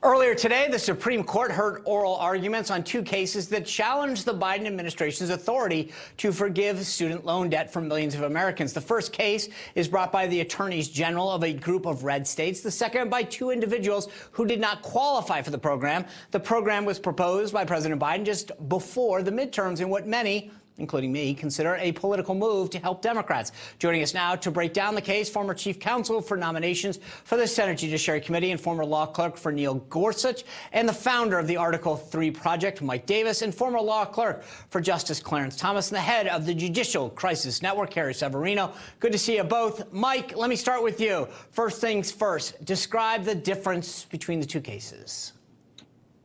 Earlier today, the Supreme Court heard oral arguments on two cases that challenge the Biden administration's authority to forgive student loan debt for millions of Americans. The first case is brought by the attorneys general of a group of red states. The second by two individuals who did not qualify for the program. The program was proposed by President Biden just before the midterms in what many, including me, consider a political move to help Democrats. Joining us now to break down the case, former chief counsel for nominations for the Senate Judiciary Committee and former law clerk for Neil Gorsuch, and the founder of the Article 3 Project, Mike Davis, and former law clerk for Justice Clarence Thomas, and the head of the Judicial Crisis Network, Carrie Severino. Good to see you both. Mike, let me start with you. First things first, describe the difference between the two cases.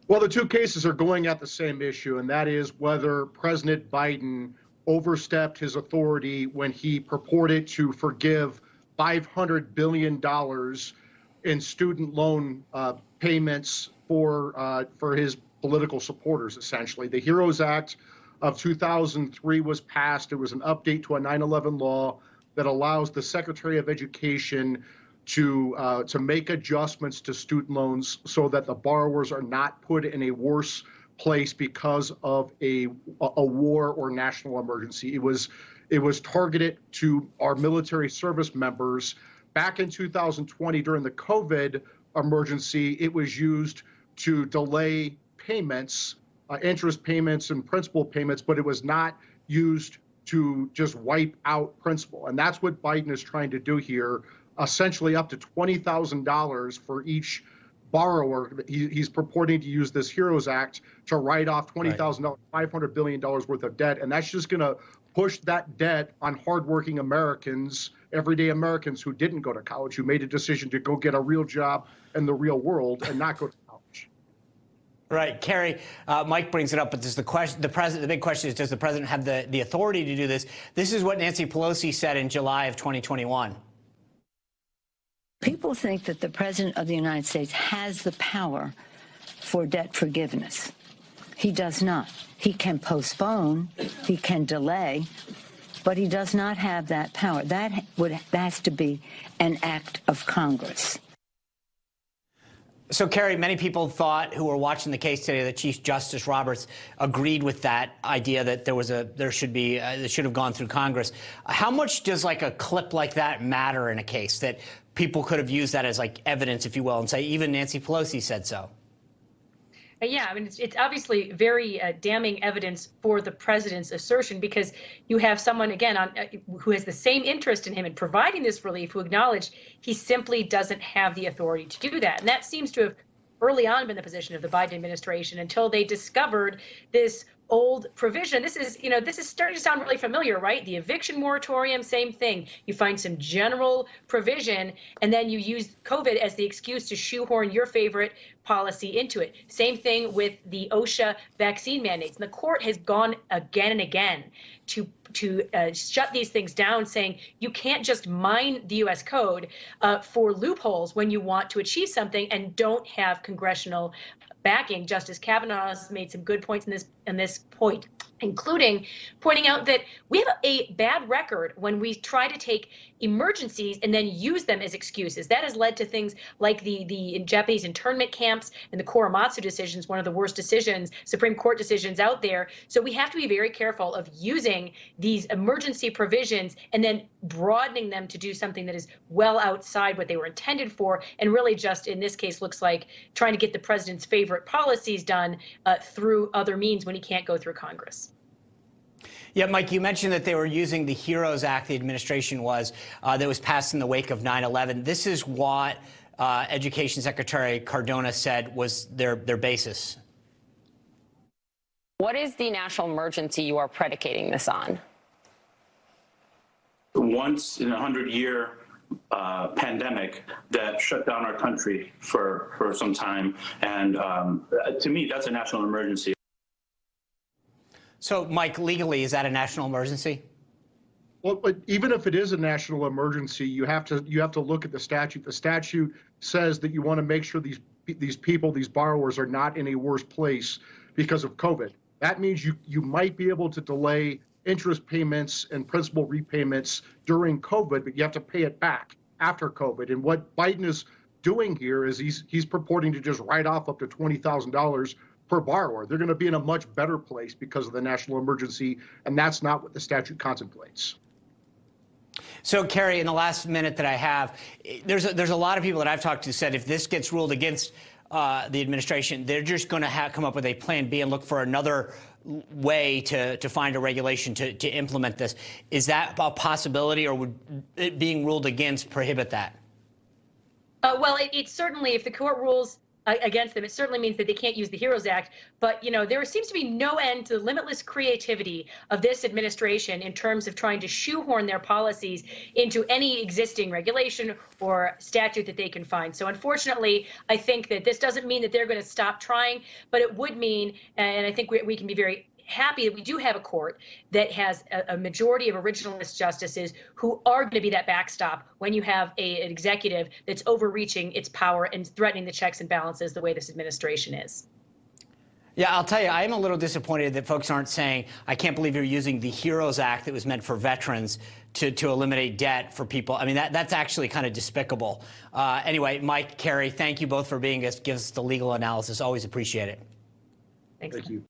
Well, the two cases are going at the same issue, and that is whether President Biden overstepped his authority when he purported to forgive $500 billion in student loan payments for his political supporters, essentially. The HEROES Act of 2003 was passed. It was an update to a 9/11 law that allows the Secretary of Education to make adjustments to student loans so that the borrowers are not put in a worse place because of a war or national emergency. It was targeted to our military service members. Back in 2020, during the COVID emergency, it was used to delay payments, interest payments and principal payments, but it was not used to just wipe out principal. And that's what Biden is trying to do here. Essentially up to $20,000 for each borrower. He's purporting to use this HEROES Act to write off $20,000, $500 billion worth of debt. And that's just going to push that debt on hardworking Americans, everyday Americans who didn't go to college, who made a decision to go get a real job in the real world and not go to college. Right, Carrie, Mike brings it up, but does the big question is, does the president have the authority to do this? This is what Nancy Pelosi said in July of 2021. People think that the President of the United States has the power for debt forgiveness. He does not. He can postpone, he can delay, but he does not have that power. That has to be an act of Congress. So, Carrie, many people thought who were watching the case today that Chief Justice Roberts agreed with that idea that there should have gone through Congress. How much does like a clip like that matter in a case that people could have used that as like evidence, if you will, and say even Nancy Pelosi said so? Yeah, I mean, it's obviously very damning evidence for the president's assertion, because you have someone, again, who has the same interest in him in providing this relief, who acknowledged he simply doesn't have the authority to do that. And that seems to have early on been the position of the Biden administration until they discovered this old provision. This is starting to sound really familiar, right? The eviction moratorium, same thing. You find some general provision, and then you use COVID as the excuse to shoehorn your favorite policy into it. Same thing with the OSHA vaccine mandates. And the court has gone again and again to shut these things down, saying you can't just mine the U.S. code for loopholes when you want to achieve something and don't have congressional backing. Justice Kavanaugh has made some good points in this point, including pointing out that we have a bad record when we try to take emergencies and then use them as excuses. That has led to things like the Japanese internment camps and the Korematsu decisions, one of the worst decisions, Supreme Court decisions out there. So we have to be very careful of using these emergency provisions and then broadening them to do something that is well outside what they were intended for, and really just, in this case, looks like trying to get the president's favorite policies done through other means when he can't go through Congress. Yeah, Mike, you mentioned that they were using the HEROES Act, the administration was, that was passed in the wake of 9/11. This is what Education Secretary Cardona said was their basis. What is the national emergency you are predicating this on? Once in a 100-year pandemic that shut down our country for some time. And to me, that's a national emergency. So, Mike, legally, is that a national emergency? Well, but even if it is a national emergency, you have to look at the statute. The statute says that you want to make sure these people, these borrowers, are not in a worse place because of COVID. That means you might be able to delay interest payments and principal repayments during COVID, but you have to pay it back after COVID. And what Biden is doing here is he's purporting to just write off up to $20,000 per borrower. They're going to be in a much better place because of the national emergency, and that's not what the statute contemplates. So, Kerry, in the last minute that I have, there's a lot of people that I've talked to said if this gets ruled against the administration, they're just going to come up with a plan B and look for another way to find a regulation to implement this. Is that a possibility, or would it being ruled against prohibit that? Well, it certainly, if the court rules against them, it certainly means that they can't use the HEROES Act. But, you know, there seems to be no end to the limitless creativity of this administration in terms of trying to shoehorn their policies into any existing regulation or statute that they can find. So unfortunately, I think that this doesn't mean that they're going to stop trying, but it would mean, and I think we can be very happy that we do have a court that has a majority of originalist justices who are going to be that backstop when you have an executive that's overreaching its power and threatening the checks and balances the way this administration is. Yeah, I'll tell you, I'm a little disappointed that folks aren't saying, I can't believe you're using the HEROES Act that was meant for veterans to eliminate debt for people. I mean, that's actually kind of despicable. Anyway, Mike, Kerry, thank you both for being us, give us the legal analysis. Always appreciate it. Thanks. Thank you.